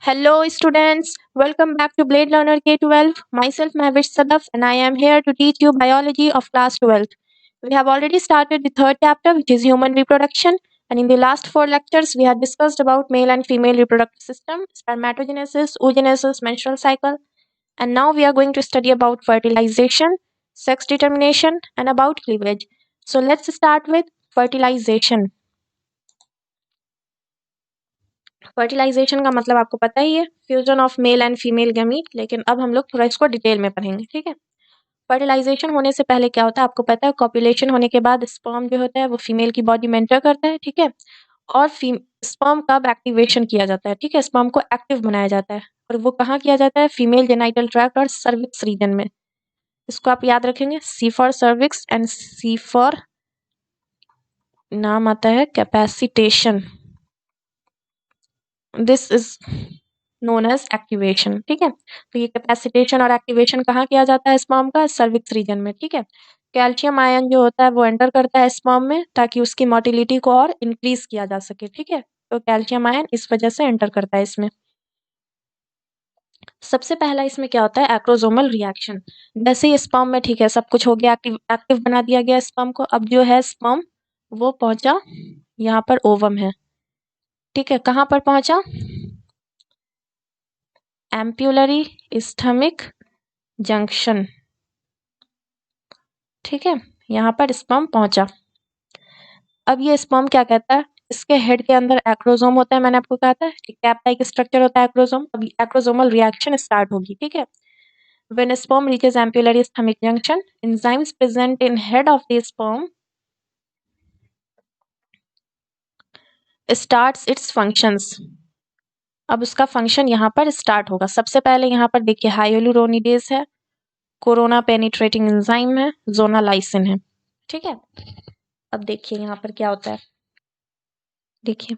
Hello, students. Welcome back to Blade Learner K-12. Myself, Mahvish Sadaf, and I am here to teach you biology of class 12. We have already started the third chapter, which is human reproduction. And in the last four lectures, we had discussed about male and female reproductive system, spermatogenesis, oogenesis, menstrual cycle. And now we are going to study about fertilization, sex determination, and about cleavage. So let's start with fertilization. Fertilization का मतलब आपको पता ही है, fusion of male and female gamete. लेकिन अब हम लोग थोड़ा इसको डिटेल में पढ़ेंगे, ठीक है। फर्टिलाइजेशन होने से पहले क्या होता है आपको पता है, कॉपुलेशन होने के बाद स्पर्म जो होता है वो फीमेल की बॉडी में एंटर करता है, ठीक है। और स्पर्म कब एक्टिवेशन किया जाता है, ठीक है, स्पर्म को एक्टिव बनाया जाता है। और वो कहाँ किया जाता है, फीमेल जेनाइटल ट्रैक्ट और सर्विक्स रीजन में। इसको आप याद रखेंगे, C for cervix and C for नाम आता है capacitation. This is known as activation, ठीक है। तो ये कैपेसिटेशन और एक्टिवेशन कहाँ किया जाता है स्पर्म का, सर्विक्स रीजन में, ठीक है। कैल्शियम आयन जो होता है वो एंटर करता है स्पर्म में ताकि उसकी मोटिलिटी को और इंक्रीज किया जा सके, ठीक है। तो कैल्शियम आयन इस वजह से एंटर करता है इसमें। सबसे पहला इसमें क्या होता है, एक्रोसोमल रिएक्शन। जैसे ही स्पर्म में, ठीक है, सब कुछ हो गया, एक्टिव बना दिया गया स्पर्म को। अब जो है स्पर्म वो पहुंचा, यहाँ पर ओवम है, ठीक है। कहाँ पर पहुंचा, एम्प्यूलरी इस्थमिक जंक्शन, ठीक है। यहाँ पर स्पर्म पहुंचा। अब ये स्पर्म क्या कहता है, इसके हेड के अंदर एक्रोसोम होता है, मैंने आपको कहा था एक कैप टाइप स्ट्रक्चर होता है एक्रोसोम। अब एक्रोसोमल रिएक्शन स्टार्ट होगी, ठीक है। When sperm reaches एम्प्यूलरी isthmic junction, enzymes present in head of the sperm starts it's functions. अब उसका फंक्शन यहाँ पर स्टार्ट होगा। सबसे पहले यहाँ पर देखिए हाइलुरोनिडेज है, कोरोना पेनिट्रेटिंग एंजाइम है, जोनालाइसिन है, ठीक है। अब देखिए यहाँ पर क्या होता है, देखिए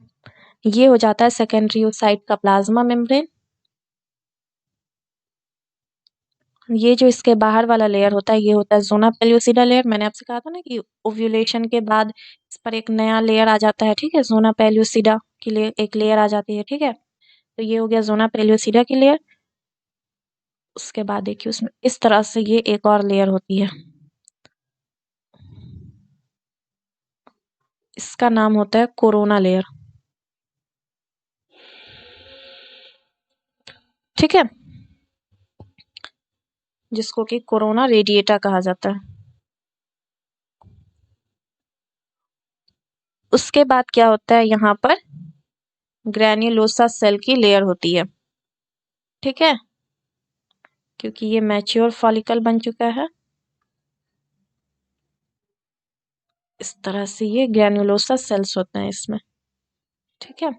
ये हो जाता है सेकेंडरी ओसाइट का प्लाज्मा मेम्ब्रेन। ये जो इसके बाहर वाला लेयर होता है ये होता है जोना पेल्यूसिडा लेयर। मैंने आपसे कहा था ना कि ओव्यूलेशन के बाद इस पर एक नया लेयर आ जाता है, ठीक है, जोना पेल्यूसिडा की एक लेयर आ जाती है, ठीक है। तो ये हो गया जोना पेल्यूसिडा की लेयर। उसके बाद देखिए उसमें इस तरह से ये एक और लेयर होती है, इसका नाम होता है कोरोना लेयर, ठीक है, जिसको कि कोरोना रेडिएटा कहा जाता है। उसके बाद क्या होता है, यहाँ पर ग्रैन्युलोसा सेल की लेयर होती है, ठीक है, क्योंकि ये मैच्योर फॉलिकल बन चुका है। इस तरह से ये ग्रैन्युलोसा सेल्स होते हैं इसमें, ठीक है।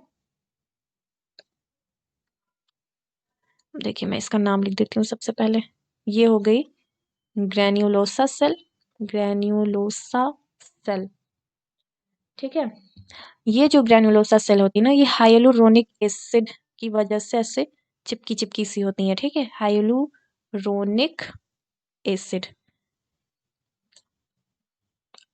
देखिए मैं इसका नाम लिख देती हूँ सबसे पहले। ये हो गई ग्रैन्युलोसा सेल, ग्रैन्युलोसा सेल, ठीक है। ये जो ग्रैन्युलोसा सेल होती है ना, ये हाइलुरोनिक एसिड की वजह से ऐसे चिपकी चिपकी सी होती है, ठीक है, हाइलुरोनिक एसिड।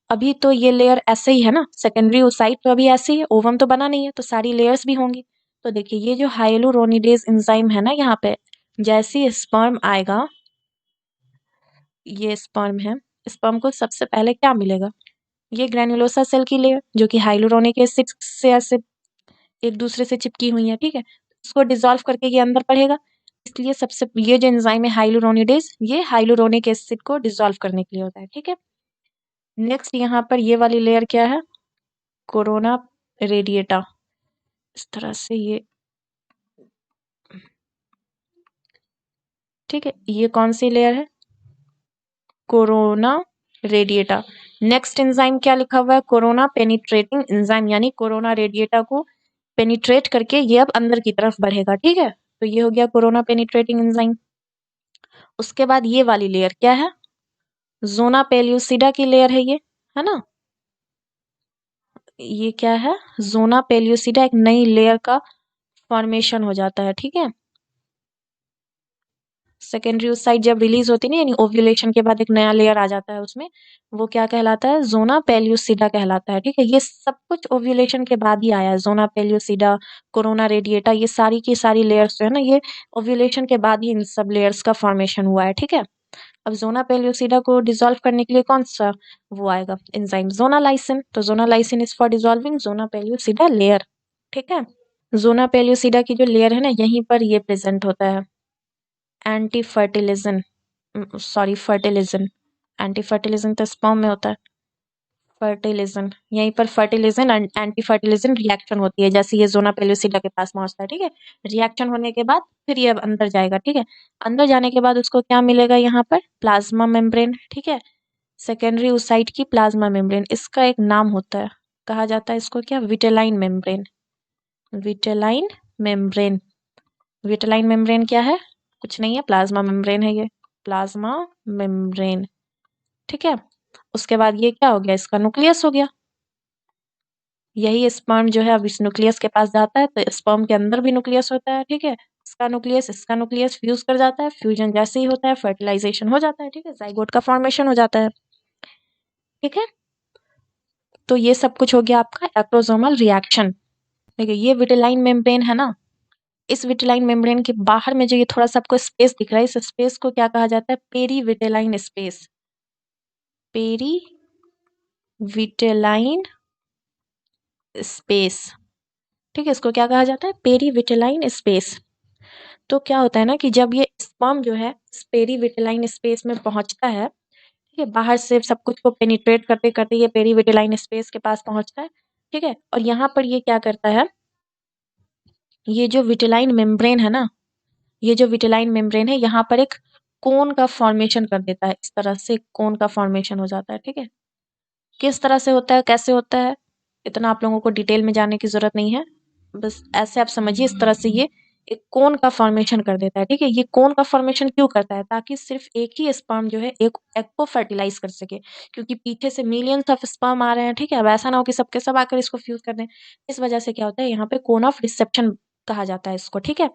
अभी तो ये लेयर ऐसे ही है ना, सेकेंडरी ओसाइट तो अभी ऐसे ही है, ओवम तो बना नहीं है, तो सारी लेयर्स भी होंगी। तो देखिए ये जो हाइलुरोनिडेज एंजाइम है ना, यहाँ पे जैसे ही स्पर्म आएगा, ये स्पर्म है, स्पर्म को सबसे पहले क्या मिलेगा, ये ग्रैन्युलोसा सेल की लेयर जो कि हाइलुरोनिक एसिड से ऐसे एक दूसरे से चिपकी हुई है, ठीक है। इसको डिसॉल्व करके ये अंदर पड़ेगा। इसलिए सबसे ये जो एंजाइम है हाइलुरोनिडेज, ये हाइलुरोनिक एसिड को डिसॉल्व करने के लिए होता है, ठीक है। नेक्स्ट यहाँ पर ये वाली लेयर क्या है, कोरोना रेडिएटा। इस तरह से ये, ठीक है, ये कौन सी लेयर है, कोरोना रेडिएटा। नेक्स्ट एंजाइम क्या लिखा हुआ है, कोरोना पेनिट्रेटिंग एंजाइम, यानी कोरोना रेडिएटा को पेनिट्रेट करके ये अब अंदर की तरफ बढ़ेगा, ठीक है। तो ये हो गया कोरोना पेनिट्रेटिंग एंजाइम। उसके बाद ये वाली लेयर क्या है, जोना पेल्यूसिडा की लेयर है ये, है ना। ये क्या है, जोना पेल्यूसिडा, एक नई लेयर का फॉर्मेशन हो जाता है, ठीक है। सेकेंडरी oocyte जब रिलीज होती है ना, यानी ओव्यूलेशन के बाद एक नया लेयर आ जाता है उसमें, वो क्या कहलाता है? ज़ोना पेल्यूसिडा कहलाता है। ठीक है, ये सब कुछ ओव्यूलेशन के बाद ही आया है। ज़ोना पेल्यूसिडा, कोरोना रेडिएटा, ये सारी की सारी लेयर्स जो है ना, ये ओव्यूलेशन के बाद ही इन सब लेयर्स का फॉर्मेशन हुआ है। ठीक है, अब ज़ोना पेल्यूसिडा को डिसॉल्व करने के लिए कौन सा वो आएगा? Enzyme zonalysin. तो zonalysin is for dissolving zona pellucida layer. ठीक है, ज़ोना पेल्यूसिडा की जो लेयर है ना, यहीं पर ये प्रेजेंट होता है। एंटी फर्टिलिजन, सॉरी फर्टिलिजन, एंटी फर्टिलिजन तो स्पर्म में होता है। फर्टिलिजन, यहीं पर फर्टिलिजन एंड एंटी फर्टिलिजन रिएक्शन होती है, जैसे ये ज़ोना पेल्यूसिडा के पास पहुंचता है। ठीक है, रिएक्शन होने के बाद फिर ये अब अंदर जाएगा। ठीक है, अंदर जाने के बाद उसको क्या मिलेगा? यहाँ पर प्लाज्मा मेम्ब्रेन। ठीक है, सेकेंडरी oocyte की प्लाज्मा मेम्ब्रेन, इसका एक नाम होता है, कहा जाता है इसको क्या? Vitelline membrane. Vitelline membrane. Vitelline membrane क्या है? कुछ नहीं है, प्लाज्मा मेम्ब्रेन है ये, प्लाज्मा मेम्ब्रेन। ठीक है, उसके बाद ये क्या हो गया? इसका न्यूक्लियस हो गया। यही स्पर्म जो है अब इस न्यूक्लियस के पास जाता है, तो स्पर्म के अंदर भी न्यूक्लियस होता है। ठीक है, इसका न्यूक्लियस फ्यूज कर जाता है। फ्यूजन जैसे ही होता है, फर्टिलाइजेशन हो जाता है। ठीक है, जाइगोट का फॉर्मेशन हो जाता है। ठीक है, तो ये सब कुछ हो गया आपका एक्टोसोमल रिएक्शन। देखिए, ये विटेलाइन मेम्ब्रेन है ना, इस विटेलाइन मेम्ब्रेन के बाहर में जो ये थोड़ा सा आपको स्पेस दिख रहा है, इस स्पेस को क्या कहा जाता है? Peri vitelline space. Peri vitelline space. ठीक है, इसको क्या कहा जाता है? Peri vitelline space. तो क्या होता है ना कि जब ये स्पर्म जो है पेरी विटेलाइन स्पेस में पहुंचता है, ठीक है, बाहर से सब कुछ को पेनिट्रेट करते करते ये पेरी विटेलाइन स्पेस के पास पहुंचता है। ठीक है, और यहाँ पर ये क्या करता है? ये जो विटेलाइन मेम्ब्रेन है ना, ये जो विटेलाइन मेम्ब्रेन है, यहाँ पर एक कोन का फॉर्मेशन कर देता है। इस तरह से कोन का फॉर्मेशन हो जाता है। ठीक है, किस तरह से होता है, कैसे होता है, इतना आप लोगों को डिटेल में जानने की जरूरत नहीं है, बस ऐसे आप समझिए, इस तरह से ये एक कोन का फॉर्मेशन कर देता है। ठीक है, ये कोन का फॉर्मेशन क्यों करता है? ताकि सिर्फ एक ही स्पर्म जो है एक एग को फर्टिलाइज कर सके, क्योंकि पीछे से मिलियंस ऑफ स्पर्म आ रहे हैं। ठीक है, अब ऐसा ना हो कि सबके सब आकर इसको फ्यूज कर दें। इस वजह से क्या होता है, यहाँ पे कोन ऑफ रिसेप्शन कहा जाता है इसको। ठीक है,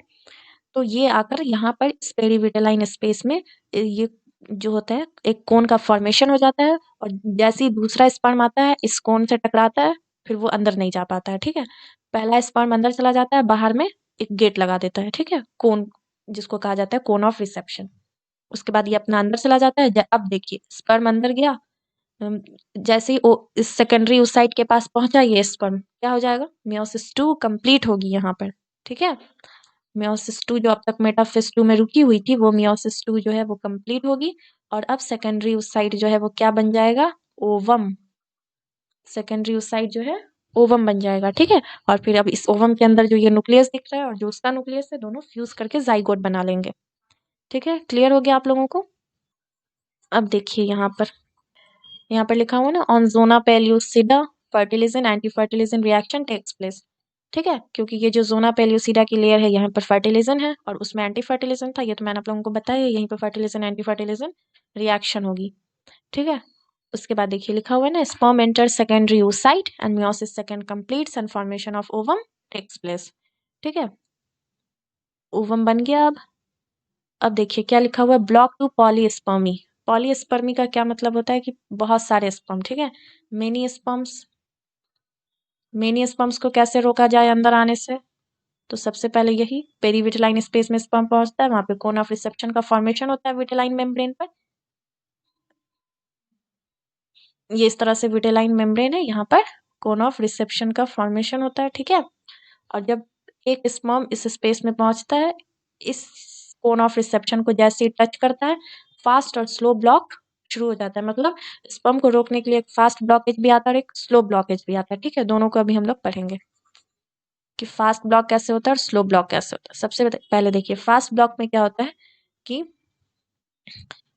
तो ये आकर यहाँ पर पेरीविटेलाइन स्पेस में ये जो होता है एक कोन का फॉर्मेशन हो जाता है, और जैसे ही दूसरा स्पर्म आता है इस कोन से टकराता है, फिर वो अंदर नहीं जा पाता है। ठीक है, पहला स्पर्म अंदर चला जाता है, बाहर में एक गेट लगा देता है। ठीक है, कोन, जिसको कहा जाता है कोन ऑफ रिसेप्शन। उसके बाद ये अपना अंदर चला जाता है। अब देखिए, स्पर्म अंदर गया, अम, जैसे ही इस सेकेंडरी उस साइड के पास पहुंचा, ये स्पर्म क्या हो जाएगा? मियोसिस 2 कंप्लीट होगी यहाँ पर। ठीक है, मियोसिस 2 जो अब तक मेटाफेज 2 में रुकी हुई थी, वो मियोसिस 2 जो है वो कंप्लीट होगी, और अब सेकेंडरी oocyte जो है वो क्या बन जाएगा? ओवम। सेकेंडरी oocyte जो है ओवम बन जाएगा। ठीक है, और फिर अब इस ओवम के अंदर जो ये न्यूक्लियस दिख रहा है और जो उसका न्यूक्लियस है, दोनों फ्यूज करके जाइगोट बना लेंगे। ठीक है, क्लियर हो गया आप लोगों को? अब देखिए यहाँ पर लिखा हुआ ना, on zona pellucida fertilizin anti fertilizin reaction takes place. ठीक है, क्योंकि ये जो ज़ोना पेल्यूसिडा की लेयर है, यहाँ पर फर्टिलिजन है और उसमें एंटी फर्टिलिजन था, ये तो मैंने आप लोगों को बताया, यहीं पर फर्टिलिजन एंटी फर्टिलिजन रिएक्शन होगी। ठीक है, उसके बाद देखिए लिखा हुआ है ना, sperm enter secondary oocyte and meiosis second completes and formation of ovum takes place. ठीक है, ओवम बन गया। अब देखिए क्या लिखा हुआ है, ब्लॉक टू पॉलीस्पर्मी। पॉलीस्पर्मी का क्या मतलब होता है? कि बहुत सारे स्पर्म। ठीक है, मेनी स्पर्म्स। मेनी स्पर्म्स को कैसे रोका जाए अंदर आने से? तो सबसे पहले यही पेरीविटेलाइन स्पेस में स्पर्म पहुंचता है, वहां पे कोन ऑफ रिसेप्शन का फॉर्मेशन होता है विटेलाइन मेम्ब्रेन पर। ये इस तरह से विटेलाइन मेम्ब्रेन है, यहाँ पर कोन ऑफ रिसेप्शन का फॉर्मेशन होता है। ठीक है, और जब एक स्पर्म इस स्पेस में पहुंचता है, इस कोन ऑफ रिसेप्शन को जैसे ही टच करता है, फास्ट और स्लो ब्लॉक शुरू हो जाता है। मतलब स्पर्म को रोकने के लिए एक फास्ट ब्लॉकेज भी आता है और एक स्लो ब्लॉकेज भी आता है। ठीक है, दोनों को अभी हम लोग पढ़ेंगे कि फास्ट ब्लॉक कैसे होता है और स्लो ब्लॉक कैसे होता है। सबसे पहले देखिए, फास्ट ब्लॉक में क्या होता है कि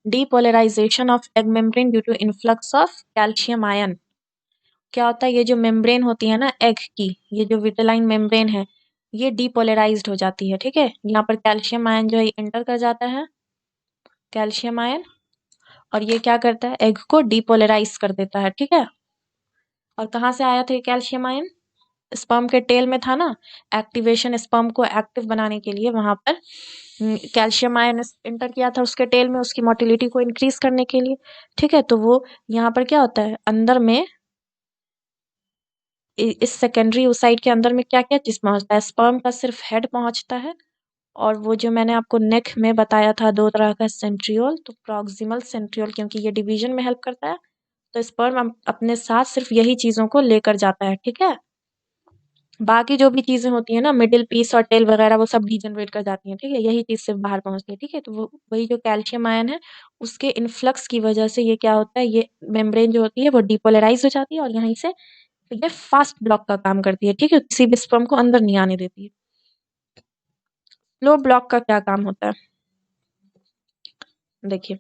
depolarization of egg membrane due to influx of calcium ion. क्या होता है, ये जो मेम्ब्रेन होती है ना एग की, ये जो विटेलाइन मेम्ब्रेन है, ये डीपोलराइज्ड हो जाती है। ठीक है, यहाँ पर कैल्शियम आयन जो है एंटर कर जाता है, कैल्शियम आयन, और ये क्या करता है, एग को डीपोलराइज कर देता है। ठीक है, और कहाँ से आया था ये कैल्शियम आयन? स्पर्म के टेल में था ना, एक्टिवेशन स्पर्म को एक्टिव बनाने के लिए वहां पर कैल्शियम आयन इंटर किया था उसके टेल में, उसकी मोटिलिटी को इंक्रीज करने के लिए। ठीक है, तो वो यहाँ पर क्या होता है, अंदर में इस सेकेंडरी ओसाइट के अंदर में क्या क्या चीज पहुंचता है, स्पर्म का सिर्फ हेड पहुंचता है, और वो जो मैंने आपको नेक में बताया था 2 तरह का सेंट्रियोल, तो प्रॉक्सिमल सेंट्रियोल क्योंकि ये डिवीजन में हेल्प करता है, तो स्पर्म अपने साथ सिर्फ यही चीजों को लेकर जाता है। ठीक है, बाकी जो भी चीजें होती है ना, मिडिल पीस और टेल वगैरह, वो सब डीजनरेट कर जाती हैं। ठीक है, यही चीज सिर्फ बाहर पहुंचती है। ठीक है, तो वो वही जो कैल्शियम आयन है उसके इन्फ्लक्स की वजह से ये क्या होता है, ये मेम्ब्रेन जो होती है वो डिपोलराइज हो जाती है और यहीं से ये फास्ट ब्लॉक का काम करती है। ठीक है, किसी भी स्पर्म को अंदर नहीं आने देती है। स्लो ब्लॉक का क्या काम होता है, देखिए,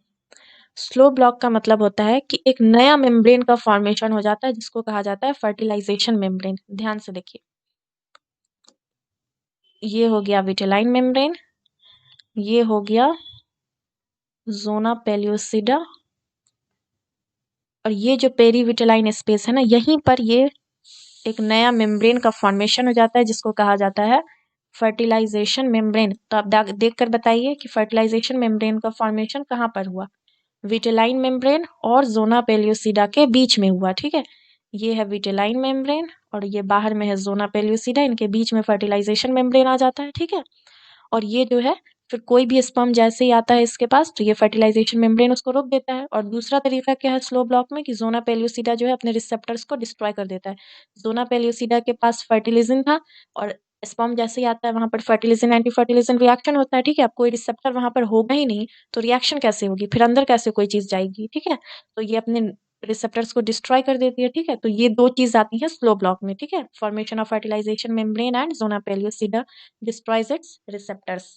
स्लो ब्लॉक का मतलब होता है कि एक नया मेम्ब्रेन का फॉर्मेशन हो जाता है जिसको कहा जाता है फर्टिलाइजेशन मेम्ब्रेन। ध्यान से देखिए, ये हो गया विटेलाइन मेम्ब्रेन, ये हो गया ज़ोना पेलियोसिडा, और ये जो पेरीविटेलाइन स्पेस है ना, यहीं पर ये एक नया मेम्ब्रेन का फॉर्मेशन हो जाता है जिसको कहा जाता है फर्टिलाइजेशन मेम्ब्रेन। तो आप देख कर बताइए कि फर्टिलाइजेशन मेम्ब्रेन का फॉर्मेशन कहाँ पर हुआ, विटेलाइन मेम्ब्रेन और ज़ोना पेलियोसिडा के बीच में हुआ। ठीक है, ये है विटेलाइन मेम्ब्रेन और ये बाहर में है ज़ोना पेलियोसिडा, इनके बीच में फर्टिलाइजेशन मेम्ब्रेन आ जाता है। ठीक है, और ये जो है फिर कोई भी स्पर्म जैसे ही आता है इसके पास तो ये फर्टिलाइजेशन मेम्ब्रेन उसको रोक देता है। और दूसरा तरीका क्या है स्लो ब्लॉक में, कि ज़ोना पेलियोसिडा जो है अपने रिसेप्टर्स को डिस्ट्रॉय कर देता है। ज़ोना पेलियोसिडा के पास फर्टिलिजन था और स्पर्म जैसे ही आता है वहां पर फर्टिलिजन एंटी फर्टिलिजन रिएक्शन होता है। ठीक है, अब कोई रिसेप्टर वहां पर होगा ही नहीं तो रिएक्शन कैसे होगी, फिर अंदर कैसे कोई चीज जाएगी। ठीक है, तो ये अपने रिसेप्टर्स को डिस्ट्रॉय कर देती है। ठीक है, तो ये 2 चीज आती है स्लो ब्लॉक में। ठीक है, formation of fertilization membrane and zona pellucida destroys its receptors.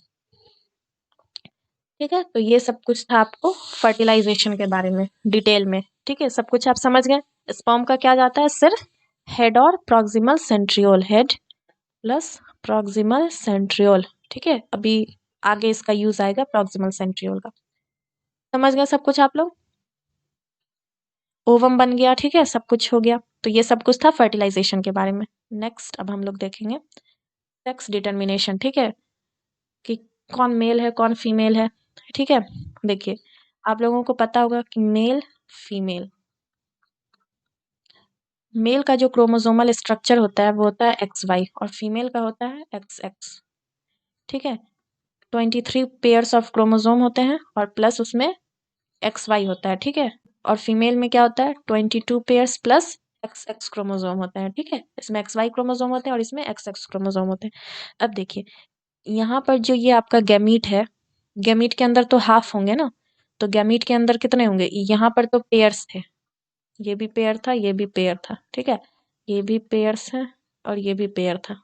ठीक है, तो ये सब कुछ था आपको फर्टिलाइजेशन के बारे में डिटेल में। ठीक है, सब कुछ आप समझ गए। स्पर्म का क्या जाता है, सिर्फ हेड और proximal centriole, head plus proximal centriole. ठीक है, अभी आगे इसका यूज आएगा प्रॉक्सिमल सेंट्रियोल का। समझ गए सब कुछ आप लोग, ओवम बन गया। ठीक है, सब कुछ हो गया। तो ये सब कुछ था फर्टिलाइजेशन के बारे में। नेक्स्ट अब हम लोग देखेंगे सेक्स डिटर्मिनेशन। ठीक है, कि कौन मेल है कौन फीमेल है। ठीक है, देखिए, आप लोगों को पता होगा कि मेल फीमेल, मेल का जो क्रोमोसोमल स्ट्रक्चर होता है वो होता है एक्स वाई और फीमेल का होता है एक्स एक्स। ठीक है, 23 पेयर्स ऑफ क्रोमोसोम होते हैं और प्लस उसमें एक्स वाई होता है। ठीक है, और फीमेल में क्या होता है 22 pairs plus x x chromosome होते हैं। ठीक है, इसमें एक्स वाई क्रोमोसोम होते हैं और इसमें एक्स एक्स क्रोमोसोम होते हैं। अब देखिए, यहाँ पर जो ये आपका गैमीट है, गैमीट के अंदर तो हाफ होंगे ना, तो गैमीट के अंदर कितने होंगे, यहाँ पर तो पेयर्स थे, ये भी पेयर था ये भी पेयर था। ठीक है, ये भी पेयर्स है और ये भी पेयर था।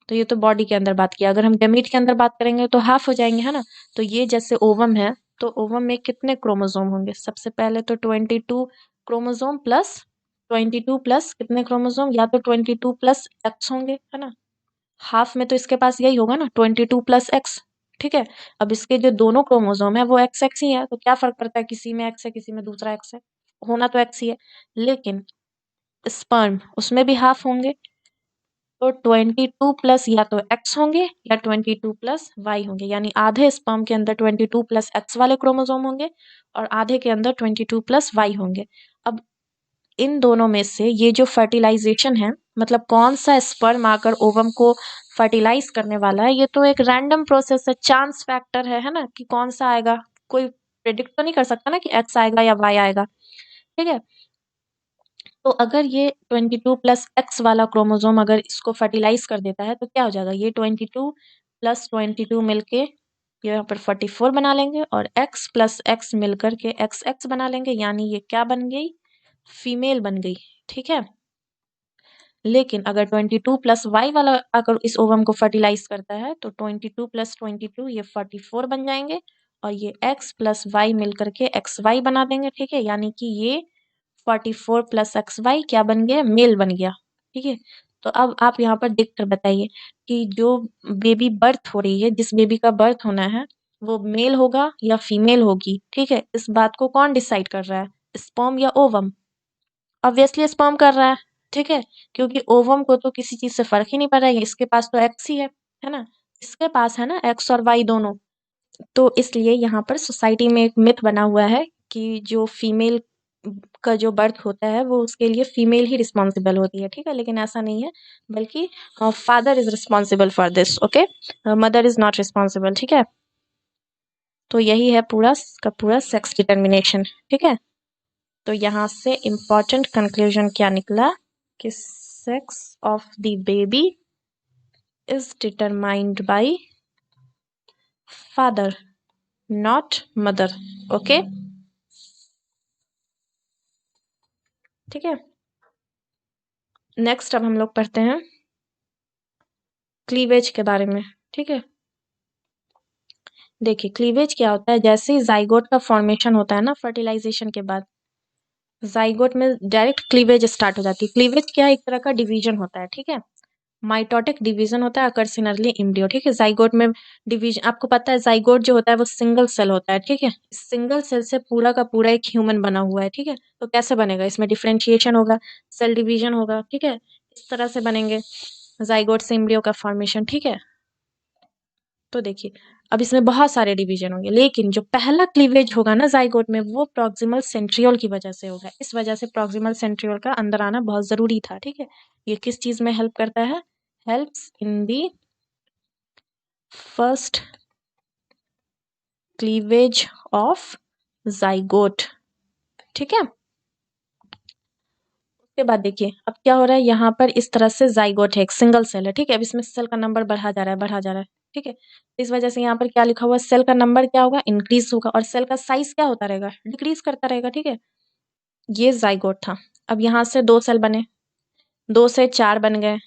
तो ये तो बॉडी के अंदर बात किया, अगर हम गैमीट के अंदर बात करेंगे तो हाफ हो जाएंगे, है ना। तो ये जैसे ओवम है तो ओवम में कितने क्रोमोसोम होंगे, सबसे पहले तो 22 क्रोमोसोम प्लस 22 प्लस कितने क्रोमोसोम, या तो 22 प्लस एक्स होंगे, है ना। हाफ में तो इसके पास यही होगा ना 22 प्लस एक्स। ठीक है, अब इसके जो दोनों क्रोमोसोम है वो एक्स एक्स ही है, तो क्या फर्क पड़ता है किसी में एक्स है किसी में दूसरा एक्स है, होना तो एक्स ही है। लेकिन स्पर्म उसमें भी हाफ होंगे, तो 22 प्लस या तो एक्स होंगे या 22 प्लस वाई होंगे, यानी आधे स्पर्म के अंदर 22 प्लस एक्स वाले क्रोमोसोम होंगे और आधे के अंदर 22 प्लस वाई होंगे। अब इन दोनों में से ये जो फर्टिलाइजेशन है, मतलब कौन सा स्पर्म आकर ओवम को फर्टिलाइज करने वाला है, ये तो एक रैंडम प्रोसेस है, चांस फैक्टर है ना, कि कौन सा आएगा, कोई प्रेडिक्ट तो नहीं कर सकता ना कि एक्स आएगा या वाई आएगा। ठीक है, तो अगर ये 22 प्लस एक्स वाला क्रोमोसोम अगर इसको फर्टिलाइज कर देता है तो क्या हो जाएगा, ये 22 प्लस 22 मिलके ये यहाँ पर 44 बना लेंगे और x प्लस एक्स मिलकर के एक्स एक्स बना लेंगे, यानी ये क्या बन गई, फीमेल बन गई। ठीक है, लेकिन अगर 22 प्लस वाई वाला अगर इस ओवम को फर्टिलाइज करता है तो 22 प्लस 22 ये 44 बन जाएंगे और ये x प्लस वाई मिलकर के एक्स वाई बना देंगे। ठीक है, यानी कि ये 44 प्लस एक्स वाई क्या बन गया, मेल बन गया। ठीक है, तो अब आप यहाँ पर देख कर बताइए कि जो बेबी बर्थ हो रही है, जिस बेबी का बर्थ होना है वो मेल होगा या फीमेल होगी। ठीक है, इस बात को कौन डिसाइड कर रहा है, स्पर्म या ओवम, ऑब्वियसली स्पर्म कर रहा है। ठीक है, क्योंकि ओवम को तो किसी चीज से फर्क ही नहीं पड़ रहा है, इसके पास तो एक्स ही है ना, इसके पास है ना एक्स और वाई दोनों। तो इसलिए यहाँ पर सोसाइटी में एक मिथ बना हुआ है कि जो फीमेल का जो बर्थ होता है वो उसके लिए फीमेल ही रिस्पॉन्सिबल होती है, ठीक है, लेकिन ऐसा नहीं है, बल्कि father is responsible for this, okay, mother is not responsible, ठीक है। तो यही है पूरा का पूरा सेक्स डिटर्मिनेशन, ठीक है। तो यहाँ से इम्पोर्टेंट कंक्लूजन क्या निकला कि sex of the baby is determined by father, not mother, okay, ठीक है। नेक्स्ट अब हम लोग पढ़ते हैं क्लीवेज के बारे में, ठीक है। देखिए क्लीवेज क्या होता है, जैसे ही जाइगोट का फॉर्मेशन होता है ना फर्टिलाइजेशन के बाद, जाइगोट में डायरेक्ट क्लीवेज स्टार्ट हो जाती है। क्लीवेज क्या है, एक तरह का डिवीजन होता है, ठीक है, माइटोटिक डिवीजन होता है अकर्स इन अर्ली एम्ब्रियो, ठीक है। जाइगोट में डिवीजन, आपको पता है जाइगोट जो होता है वो सिंगल सेल होता है, ठीक है, सिंगल सेल से पूरा का पूरा एक ह्यूमन बना हुआ है, ठीक है। तो कैसे बनेगा, इसमें डिफरेंशिएशन होगा, सेल डिवीजन होगा, ठीक है, इस तरह से बनेंगे जाइगोट से एम्ब्रियो का फॉर्मेशन, ठीक है। तो देखिए अब इसमें बहुत सारे डिवीजन होंगे, लेकिन जो पहला क्लीवेज होगा ना जाइगोट में वो प्रॉक्सिमल सेंट्रियोल की वजह से होगा। इस वजह से प्रॉक्सिमल सेंट्रियोल का अंदर आना बहुत जरूरी था, ठीक है। ये किस चीज में हेल्प करता है, helps in the first cleavage of zygote, ठीक है। उसके बाद देखिए अब क्या हो रहा है, यहाँ पर इस तरह से जाइगोट है, एक सिंगल सेल है, ठीक है। अब इसमें सेल का नंबर बढ़ा जा रहा है, बढ़ा जा रहा है, ठीक है। इस वजह से यहाँ पर क्या लिखा हुआ है, सेल का नंबर क्या होगा, इंक्रीज होगा, और सेल का साइज क्या होता रहेगा, डिक्रीज करता रहेगा, ठीक है। ये जाइगोट था। अब यहाँ से 2 सेल बने, 2 से 4 बन गए,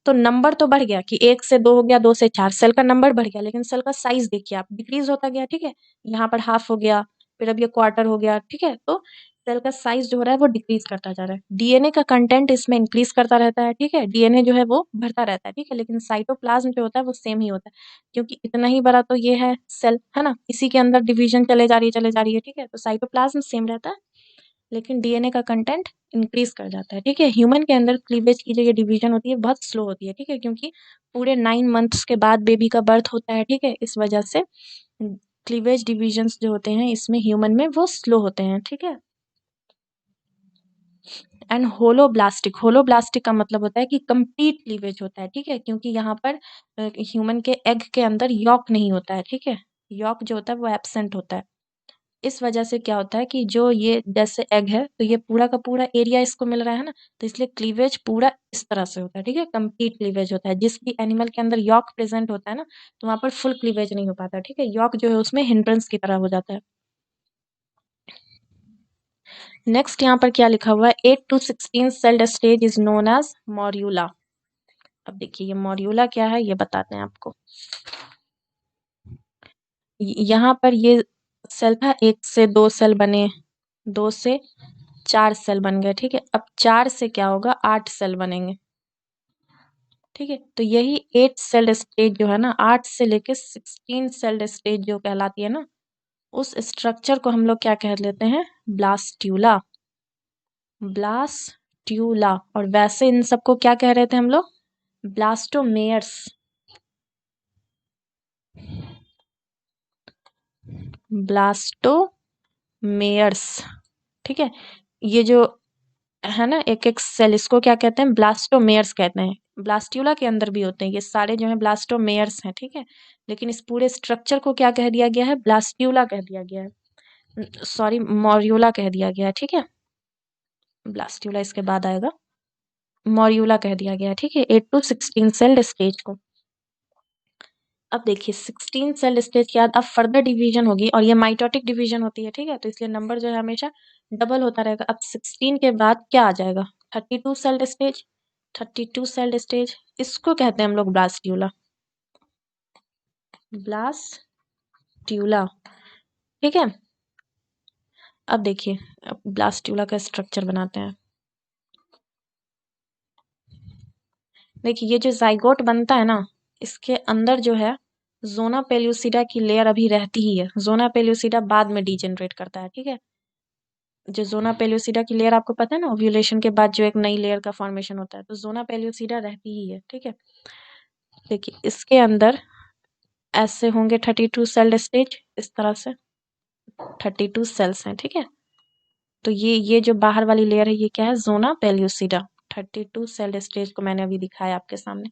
तो नंबर तो बढ़ गया कि 1 से 2 हो गया, 2 से 4, सेल का नंबर बढ़ गया, लेकिन सेल का साइज देखिए आप, डिक्रीज होता गया, ठीक है। यहाँ पर हाफ हो गया, फिर अब ये क्वार्टर हो गया, ठीक है। तो सेल का साइज जो हो रहा है वो डिक्रीज करता जा रहा है। डीएनए का कंटेंट इसमें इंक्रीज करता रहता है, ठीक है, डीएनए जो है वो बढ़ता रहता है, ठीक है, लेकिन साइटोप्लाज्म जो होता है वो सेम ही होता है, क्योंकि इतना ही बड़ा तो ये है सेल, है ना, इसी के अंदर डिवीजन चले जा रही है, चले जा रही है, ठीक है। तो साइटोप्लाज्म सेम रहता है, लेकिन डीएनए का कंटेंट इंक्रीज कर जाता है, ठीक है। ह्यूमन के अंदर क्लीवेज की जो ये डिवीजन होती है बहुत स्लो होती है, ठीक है, क्योंकि पूरे 9 मंथ्स के बाद बेबी का बर्थ होता है, ठीक है। इस वजह से क्लीवेज डिविजन्स जो होते हैं इसमें ह्यूमन में वो स्लो होते हैं, ठीक है। एंड होलोब्लास्टिक का मतलब होता है कि कंप्लीट क्लीवेज होता है, ठीक है, क्योंकि यहाँ पर ह्यूमन के एग के अंदर यॉक नहीं होता है, ठीक है, यॉक जो होता है वो एब्सेंट होता है। इस वजह से क्या होता है कि जो ये जैसे एग है तो ये पूरा का पूरा एरिया इसको मिल रहा है ना, तो इसलिए क्लीवेज पूरा इस तरह से होता है, ठीक है, कंप्लीट क्लीवेज होता है। जिस भी एनिमल के अंदर यॉक प्रेजेंट होता है ना तो वहां पर फुल क्लीवेज नहीं हो पाता, ठीक है, यॉक जो है उसमें हिंड्रेंस की तरह हो जाता है। नेक्स्ट यहाँ पर क्या लिखा हुआ है, 8 to 16 celled stage is known as morula. अब देखिए ये मॉर्यूला क्या है ये बताते हैं आपको। यहाँ पर ये सेल था, 1 से 2 सेल बने, 2 से 4 सेल बन गए, ठीक है। अब 4 से क्या होगा, 8 सेल बनेंगे, ठीक है। तो यही 8 सेल्ड स्टेज जो है ना, 8 से लेके 16 सेल्ड स्टेज जो कहलाती है ना, उस स्ट्रक्चर को हम लोग क्या कह लेते हैं, ब्लास्ट्यूला, ब्लास्ट्यूला। और वैसे इन सबको क्या कह रहे थे हम लोग, ब्लास्टोमेयर्स, ब्लास्टोमेयर्स, ठीक है। ये जो है ना एक एक सेल, इसको क्या कहते हैं, ब्लास्टोमेयर्स कहते हैं। ब्लास्ट्यूला के अंदर भी होते हैं ये सारे जो है ब्लास्टोमेयर्स हैं, ठीक है, लेकिन इस पूरे स्ट्रक्चर को क्या कह दिया गया है, ब्लास्ट्यूला कह दिया गया है, सॉरी मॉर्यूला कह दिया गया है, ठीक है। ब्लास्ट्यूला इसके बाद आएगा, मॉर्यूला कह दिया गया है, ठीक है, 8 to 16 सेल्ड स्टेज को। अब देखिए 16 सेल स्टेज के बाद अब फर्दर डिवीजन होगी, और ये माइटोटिक डिवीजन होती है, ठीक है, तो इसलिए नंबर जो है हमेशा डबल होता रहेगा। अब 16 के बाद क्या आ जाएगा, 32 सेल्ड स्टेज, 32 सेल्ड स्टेज, इसको कहते हैं हम लोग ब्लास्ट्यूला, ब्लास्ट्यूला, ठीक है। अब देखिए अब ब्लास्ट्यूला का स्ट्रक्चर बनाते हैं। देखिए ये जो जाइगोट बनता है ना, इसके अंदर जो है जोना पेल्यूसिडा की लेयर अभी रहती ही है, जोना पेल्यूसिडा बाद में डीजेनरेट करता है, ठीक है। जो जोना पेल्यूसिडा की लेयर आपको पता है ना, ओव्यूलेशन के बाद जो एक नई लेयर का फॉर्मेशन होता है, तो जोना पेल्यूसिडा रहती ही है, ठीक है। देखिए इसके अंदर ऐसे होंगे 32 सेल स्टेज, इस तरह से 32 सेल्स हैं, ठीक है। तो ये जो बाहर वाली लेयर है, ये क्या है, जोना पेल्यूसिडा। 32 सेल स्टेज को मैंने अभी दिखाया आपके सामने।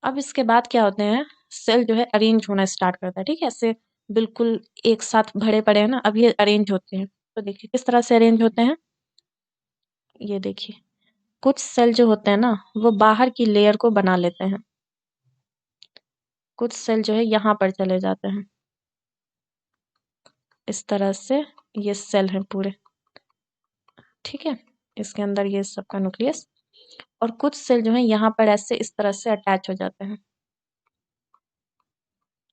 अब इसके बाद क्या होते हैं, सेल जो है अरेंज होना स्टार्ट करता है, ठीक है। ऐसे बिल्कुल एक साथ भरे पड़े हैं ना, अब ये अरेंज होते हैं। तो देखिए किस तरह से अरेंज होते हैं, ये देखिए कुछ सेल जो होते हैं ना, वो बाहर की लेयर को बना लेते हैं, कुछ सेल जो है यहाँ पर चले जाते हैं, इस तरह से ये सेल हैं पूरे, ठीक है। इसके अंदर ये सबका न्यूक्लियस, और कुछ सेल जो है यहाँ पर ऐसे इस तरह से अटैच हो जाते हैं।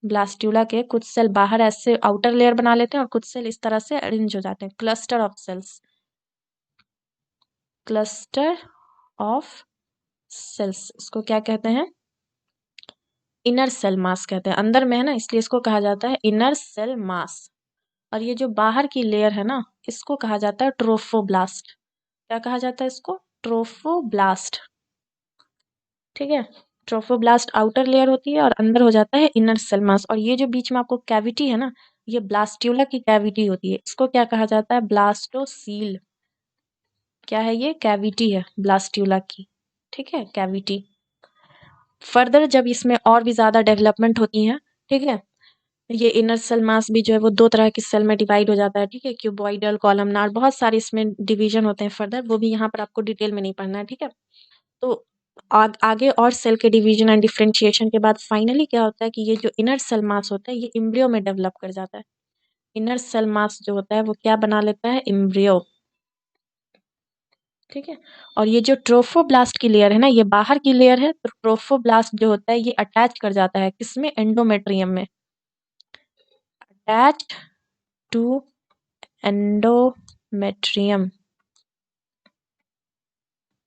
ब्लास्ट्यूला के कुछ सेल बाहर ऐसे आउटर लेयर बना लेते हैं और कुछ सेल इस तरह से अरेंज हो जाते हैं, cluster of cells, cluster of cells. इसको क्या कहते हैं, इनर सेल मास कहते हैं। अंदर में है ना, इसलिए इसको कहा जाता है इनर सेल मास। और ये जो बाहर की लेयर है ना, इसको कहा जाता है ट्रोफोब्लास्ट। क्या कहा जाता है इसको, ट्रोफोब्लास्ट, ठीक है। ट्रोफोब्लास्ट आउटर लेयर होती है और अंदर हो जाता है इनर सेल मास। और ये जो बीच में आपको कैविटी है ना, ये ब्लास्ट्यूला की कैविटी होती है, इसको क्या कहा जाता है, ब्लास्टोसील। क्या है ये, कैविटी है ब्लास्ट्यूला की, ठीक है, कैविटी। फर्दर जब इसमें और भी ज्यादा डेवलपमेंट होती है, ठीक है, ये इनर सेल मास भी जो है वो दो तरह के सेल में डिवाइड हो जाता है, ठीक है, क्यूबॉइडल, कॉलमनार, बहुत सारे इसमें डिवीजन होते हैं फर्दर, वो भी यहाँ पर आपको डिटेल में नहीं पढ़ना है, ठीक है। तो आगे और सेल के डिवीजन एंड डिफरेंशिएशन के बाद फाइनली क्या होता है कि ये जो इनर सेल मास होता है, ये इम्ब्रियो में डेवलप कर जाता है। इनर सेल मास जो होता है वो क्या बना लेता है, इम्ब्रियो, ठीक है। और ये जो ट्रोफोब्लास्ट की लेयर है ना, ये बाहर की लेयर है, तो ट्रोफोब्लास्ट जो होता है ये अटैच कर जाता है किसमें, एंडोमेट्रियम में, अटैच टू एंडोमेट्रियम,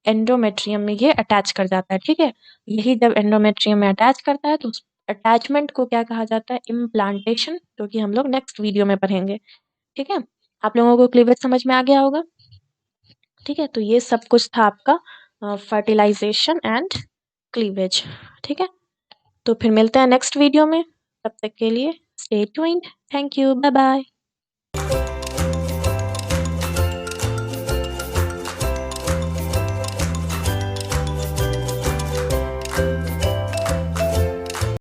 एंडोमेट्रियम में ये अटैच कर जाता है, ठीक है। यही जब एंडोमेट्रियम में अटैच करता है तो उस अटैचमेंट को क्या कहा जाता है, इम्प्लांटेशन, जो कि हम लोग नेक्स्ट वीडियो में पढ़ेंगे, ठीक है। आप लोगों को क्लीवेज समझ में आ गया होगा, ठीक है। तो ये सब कुछ था आपका फर्टिलाइजेशन एंड क्लीवेज, ठीक है। तो फिर मिलते हैं नेक्स्ट वीडियो में, तब तक के लिए stay tuned, thank you, bye bye.